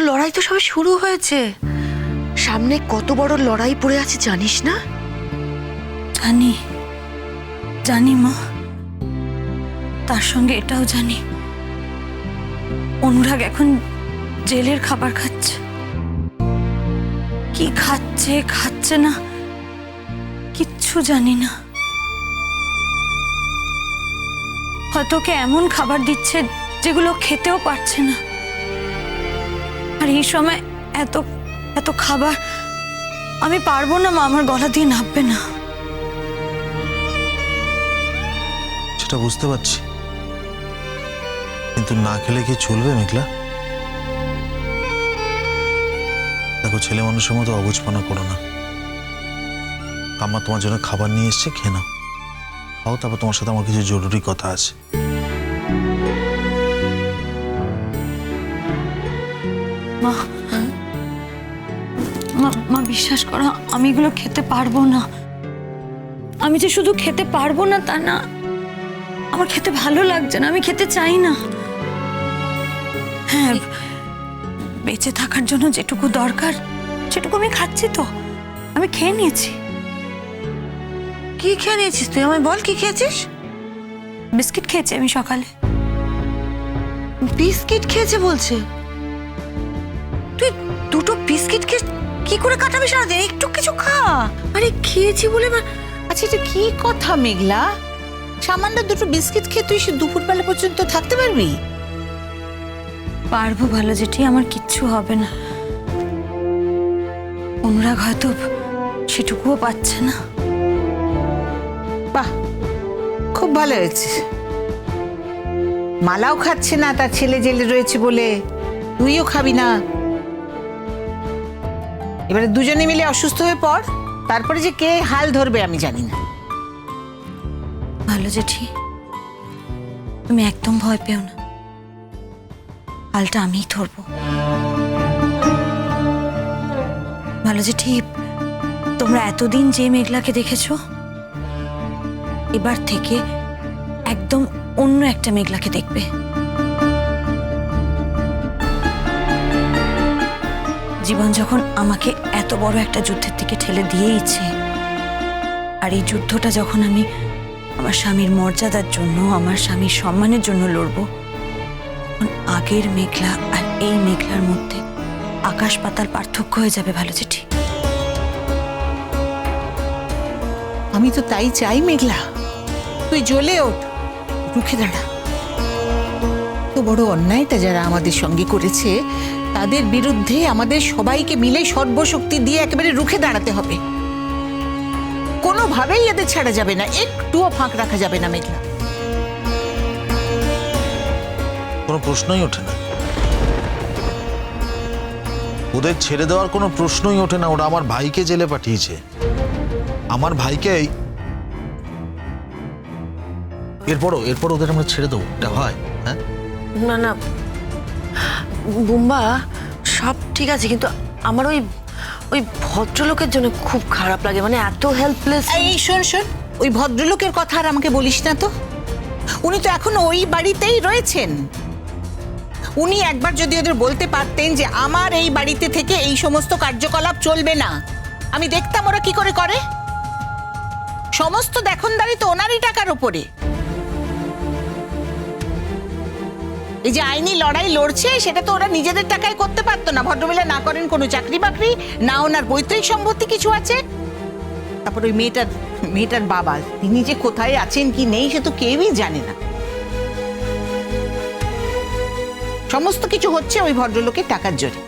লড়াই তো সবে শুরু হয়েছে, সামনে কত বড় লড়াই পড়ে আছে জানিস না? জানি জানি মা, তার সঙ্গে এটাও জানি অনুরাগ এখন জেলের খাবার খাচ্ছে। কি খাচ্ছে খাচ্ছে না কিচ্ছু জানি না। হয়তো ওকে এমন খাবার দিচ্ছে যেগুলো খেতেও পারছে না। আর এই সময় এত এত খাবার আমি পারবো না মা, আমার গলা দিয়ে নামবে না। সেটা বুঝতে পারছি, কিন্তু না খেলে কি চলবে মেঘলা? দেখো, ছেলে মানুষের মতো অবুঝপনা করো না। আম্মা তোমার জন্য খাবার নিয়ে এসছে, খেয়ে নাও, খাও, তারপর তোমার সাথে আমার কিছু জরুরি কথা আছে। মা মা মা বিশ্বাস করো, আমি এগুলো খেতে পারবো না। আমি যে শুধু খেতে পারবো না তা না, আমার খেতে ভালো লাগছে না, আমি খেতে চাই না। হ্যাঁ, বেঁচে থাকার জন্য যেটুকু দরকার সেটুকু আমি খাচ্ছি, তো আমি খেয়ে নিয়েছি। কি খেয়ে নিয়েছিস তুই? আমায় বল, কি খেয়েছিস? বিস্কিট খেয়েছি আমি সকালে। বিস্কিট খেয়েছে বলছে? তুই দুটো বিস্কিট খেয়ে কি করে কাটাবি সারাদিন? একটু কিছু খা। আরে খেয়েছি বলে আচ্ছা, এটা কি কথা মেঘলা? সামান্য দুটো বিস্কিট খেয়ে তুই সে দুপুরবেলা পর্যন্ত থাকতে পারবি? পারবো ভালো জেঠি, আমার কিচ্ছু হবে না। অনুরাগ হয়তো সেটুকুও পাচ্ছে না। বাহ, খুব ভালো হয়েছে। মালাও খাচ্ছে না তার ছেলে জেলে রয়েছে বলে, তুইও খাবি না। এবারে দুজনে মিলে অসুস্থ হয়ে পড়, তারপরে যে কে হাল ধরবে আমি জানি না। ভালো জেঠি, তুমি একদম ভয় পেও না, হালটা আমিই ধরবো। ভালো জেঠি, তোমরা এতদিন যে মেঘলাকে দেখেছো, এবার থেকে একদম অন্য একটা মেঘলাকে দেখবে। জীবন যখন আমাকে এত বড় একটা যুদ্ধের দিকে ঠেলে দিয়েইছে, আর এই যুদ্ধটা যখন আমি আমার স্বামীর মর্যাদার জন্য, আমার স্বামীর সম্মানের জন্য লড়বো, তখন আগের মেঘলা আর এই মেঘলার মধ্যে আকাশ পাতাল পার্থক্য হয়ে যাবে। ভালো জেঠি, আমি তো তাই চাই মেঘলা, তুই জ্বলে ওঠ, রুখে দাঁড়া। তো বড় অন্যায়টা যারা আমাদের সঙ্গে করেছে তাদের বিরুদ্ধে আমাদের সবাইকে মিলে সর্বশক্তি দিয়ে একেবারে রুখে দাঁড়াতে হবে। কোনোভাবেই এদের ছাড়া যাবে না, একটুও ফাঁক রাখা যাবে না মেঘলা। কোনো প্রশ্নই ওঠে না, ওদের ছেড়ে দেওয়ার কোনো প্রশ্নই ওঠে না। ওরা আমার ভাইকে জেলে পাঠিয়েছে, আমার ভাইকে। এরপর ওদের আমরা ছেড়ে দেবো? এটা হয়? হ্যাঁ, না না বুম্বা, সব ঠিক আছে, কিন্তু আমার ওই ওই ভদ্রলোকের জন্য খুব খারাপ লাগে, মানে এত হেল্পলেস। এই শোন শোন, ওই ভদ্রলোকের কথা আর আমাকে বলিস না তো। উনি তো এখন ওই বাড়িতেই রয়েছেন। উনি একবার যদি ওদের বলতে পারতেন যে আমার এই বাড়িতে থেকে এই সমস্ত কার্যকলাপ চলবে না, আমি দেখতাম ওরা কি করে করে। সমস্ত দেখনদারি তো ওনারই টাকার উপরে। এই যে আইনি লড়াই লড়ছে সেটা তো ওরা নিজেদের টাকায় করতে পারতো না। ভদ্রমহিলা না করেন কোনো চাকরি বাকরি, না ওনার পৈতৃক সম্পত্তি কিছু আছে। তারপর ওই মেয়েটার বাবা, তিনি যে কোথায় আছেন কি নেই সে তো কেউই জানে না। সমস্ত কিছু হচ্ছে ওই ভদ্রলোকের টাকার জোরে।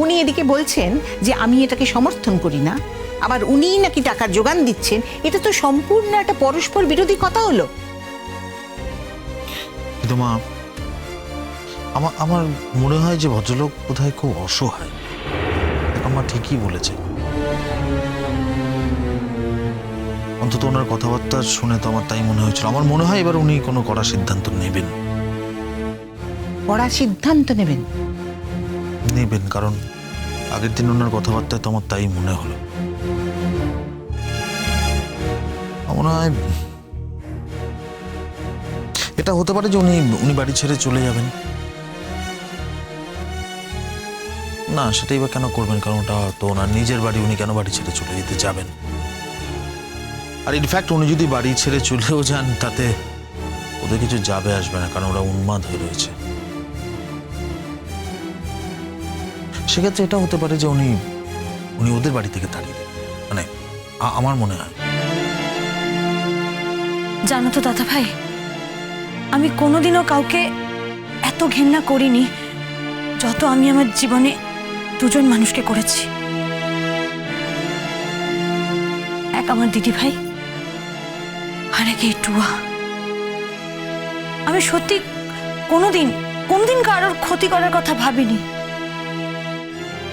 উনি এদিকে বলছেন যে আমি এটাকে সমর্থন করি না, আবার উনিই নাকি টাকার যোগান দিচ্ছেন। এটা তো সম্পূর্ণ একটা পরস্পর বিরোধী কথা হলো। কিন্তু মা, আমার মনে হয় যে ভদ্রলোক বোধহয় খুব অসহায়। আমার ঠিকই বলেছে, অন্তত ওনার কথাবার্তা শুনে তো আমার তাই মনে হয়েছিল। আমার মনে হয় এবার উনি কোনো কড়া সিদ্ধান্ত নেবেন। কড়া সিদ্ধান্ত নেবেন? কারণ আগের দিন ওনার কথাবার্তায় তো আমার তাই মনে হলো। মনে হয় এটা হতে পারে যে উনি বাড়ি ছেড়ে চলে যাবেন। না, সেটাই বা কেন করবেন? কারণ ওটা তো ওনার নিজের বাড়ি, উনি কেন বাড়ি ছেড়ে চলে যেতে যাবেন? আর ইনফ্যাক্ট উনি যদি বাড়ি ছেড়ে চলেও যান তাতে ওদের কিছু যাবে আসবে না, কারণ ওরা উন্মাদ হয়ে রয়েছে। সেক্ষেত্রে এটা হতে পারে যে উনি ওদের বাড়ি থেকে তাড়িয়ে দেবেন, মানে আমার মনে হয়। জানো তো দাদা ভাই, আমি কোনোদিনও কাউকে এত ঘেন্না করিনি যত আমি আমার জীবনে দুজন মানুষকে করেছি। এক আমার দিদি ভাই, আর এক এই টুয়া। আমি সত্যি কোনোদিন কারোর ক্ষতি করার কথা ভাবিনি।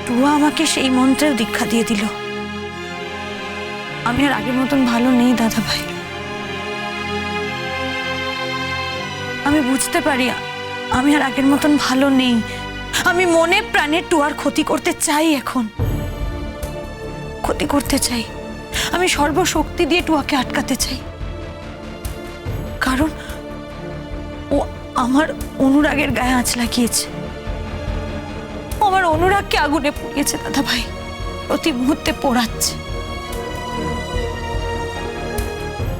টুয়া আমাকে সেই মন্ত্রের দীক্ষা দিয়ে দিল। আমি আর আগের মতন ভালো নেই দাদা ভাই। আমি বুঝতে পারি আমি আর আগের মতন ভালো নেই। আমি মনে প্রাণে টুয়ার ক্ষতি করতে চাই, এখন ক্ষতি করতে চাই। আমি সর্বশক্তি দিয়ে টুয়াকে আটকাতে চাই, কারণ ও আমার অনুরাগের গায়ে আঁচ লাগিয়েছে। আমার অনুরাগকে আগুনে পুড়িয়েছে দাদা ভাই, প্রতি মুহূর্তে পোড়াচ্ছে।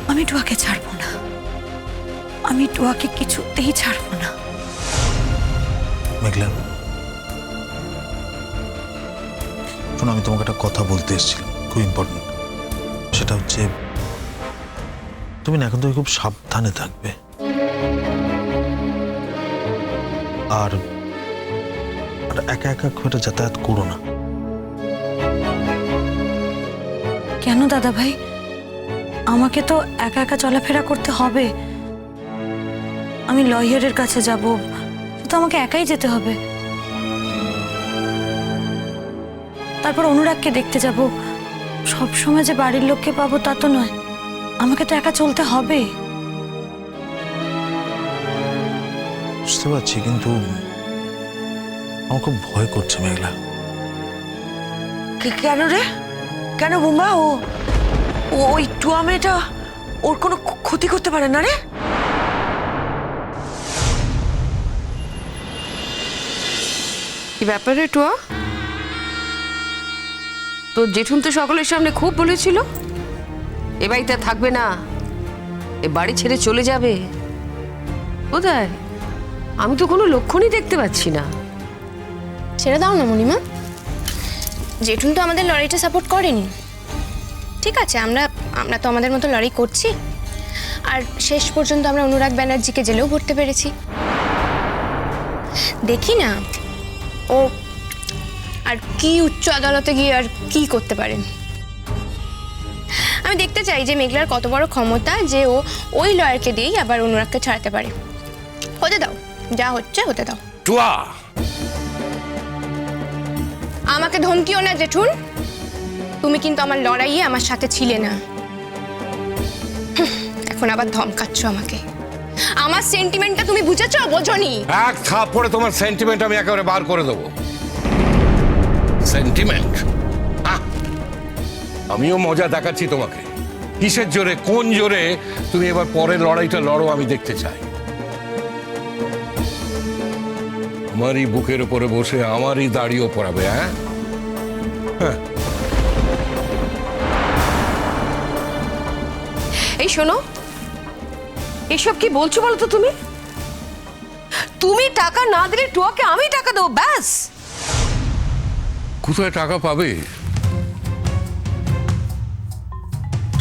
আমি টুয়াকে ছাড়বো না, আমি টুয়াকে কিছুতেই ছাড়বো না। মেঘলা, শোনো, আমি তোমাকে একটা কথা বলতে এসেছিলাম, খুব ইম্পর্টেন্ট। সেটা হচ্ছে তুমি না এখন থেকে খুব সাবধানে থাকবে, আর একা একা খুব একটা যাতায়াত করো না। কেন দাদা ভাই? আমাকে তো একা একা চলাফেরা করতে হবে। আমি লয়ারের কাছে যাব, তো আমাকে একাই যেতে হবে। তারপর অনুরাগকে দেখতে যাব। সব সময় যে বাড়ির লোককে পাবো তা তো নয়, আমাকে তো একা চলতে হবে। বুঝতে পারছি, কিন্তু আমার খুব ভয় করছে মেঘলা। কেন রে? কেন বুম্বা? ওই টুয়া মেয়েটা ওর কোনো ক্ষতি করতে পারে না রে? কি ব্যাপারে টুয়া? তো জেঠুন তো সকলের সামনে খুব বলেছিল এ বাড়িতে থাকবে না, এ বাড়ি ছেড়ে চলে যাবে। কোথায়? আমি তো কোনো লক্ষণই দেখতে পাচ্ছি না। ছেড়ে দাও না মণিমা, জেঠুন তো আমাদের লড়াইটা সাপোর্ট করেনি। ঠিক আছে, আমরা তো আমাদের মতো লড়াই করছি, আর শেষ পর্যন্ত আমরা অনুরাগ ব্যানার্জিকে জেলেও ভরতে পেরেছি। দেখি না ও আর কি উচ্চ আদালতে গিয়ে আর কি করতে পারেন। আমি দেখতে চাই যে মেঘলার কত বড় ক্ষমতা যে ও ওই লয়ারকে দিয়েই আবার অনুরাগকে ছাড়াতে পারে। হতে দাও, যা হচ্ছে হতে দাও। টুয়া, আমাকে ধমকিও না জেঠুন, তুমি কিন্তু আমার লড়াইয়ে আমার সাথে ছিলে না। এখন আবার ধমকাচ্ছ আমাকে। আমার সেন্টিমেন্টটা তুমি বুঝেছো? বোঝনি? এক থাপ্পড়ে তোমার সেন্টিমেন্ট আমি একেবারে বার করে দেবো। সেন্টিমেন্ট? আমিও মজা দেখাচ্ছি তোমাকে। কিসের জোরে, কোন জোরে তুমি এবার পরের লড়াইটা লড়ো আমি দেখতে চাই। আমারই বুকের উপরে বসে আমারই দাড়িও পড়াবে? হ্যাঁ, এই শোনো, এসব কি বলছো বলো তো? তুমি টাকা না দিলে টুয়াকে আমি টাকা দেবো, ব্যাস। কোথায় টাকা পাবে?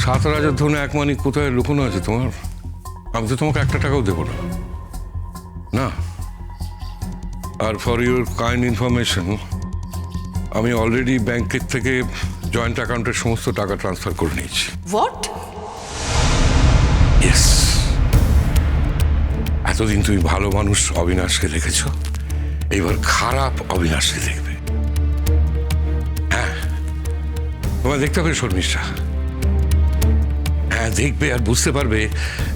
7 রাজার ধনে 1 মানিক কোথায় লুকোনো আছে তোমার? আমি তো তোমাকে 1 টাকাও দেবো না। না, আর ফর ইউর কাইন্ড ইনফরমেশন, আমি অলরেডি ব্যাংকের থেকে জয়েন্ট অ্যাকাউন্টের সমস্ত টাকা ট্রান্সফার করে নিয়েছি। হোয়াট? ইয়েস। এতদিন তুমি ভালো মানুষ অবিনাশকে দেখেছ, এবার খারাপ অবিনাশকে দেখবে। হ্যাঁ, তোমায় দেখতে হবে শর্মিষ্ঠা। হ্যাঁ, দেখবে আর বুঝতে পারবে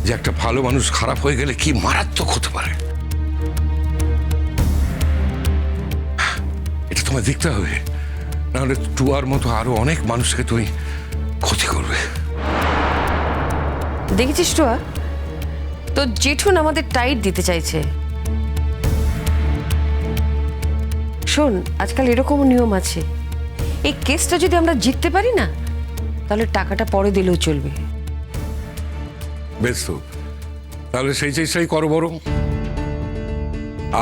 যে একটা ভালো মানুষ খারাপ হয়ে গেলে কি মারাত্মক হতে পারে। এটা তোমায় দেখতে হবে, নাহলে টুয়ার মতো আরো অনেক মানুষকে তুমি ক্ষতি করবে। দেখেছিস টুয়া, তো জেঠুন আমাদের টাইট দিতে চাইছে। শোন, আজকাল এরকমও নিয়ম আছে, এই কেসটা যদি আমরা জিততে পারি না, তাহলে টাকাটা পরে দিলেও চলবে। বেশ তো, তাহলে সেই চেষ্টাই করো বরং।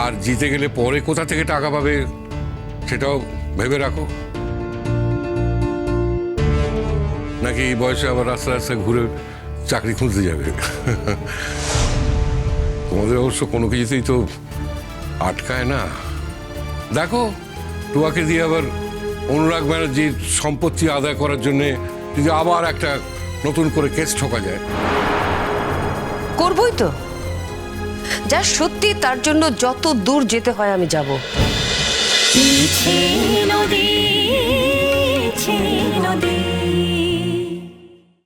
আর জিতে গেলে পরে কোথা থেকে টাকা পাবে সেটাও ভেবে রাখো। নাকি এই বয়সে আবার রাস্তা রাস্তায় ঘুরে চাকরি খুঁজতে যাবে? তোমাদের অবশ্য কোনো কিছুতেই তো আটকায় না। দেখো, টুয়াকে দিয়ে আবার অনুরাগ ব্যানার্জির সম্পত্তি আদায় করার জন্য যদি আবার একটা নতুন করে কেস ঠকা যায়। করবই তো, যা সত্যি তার জন্য যত দূর যেতে হয় আমি যাব। নদী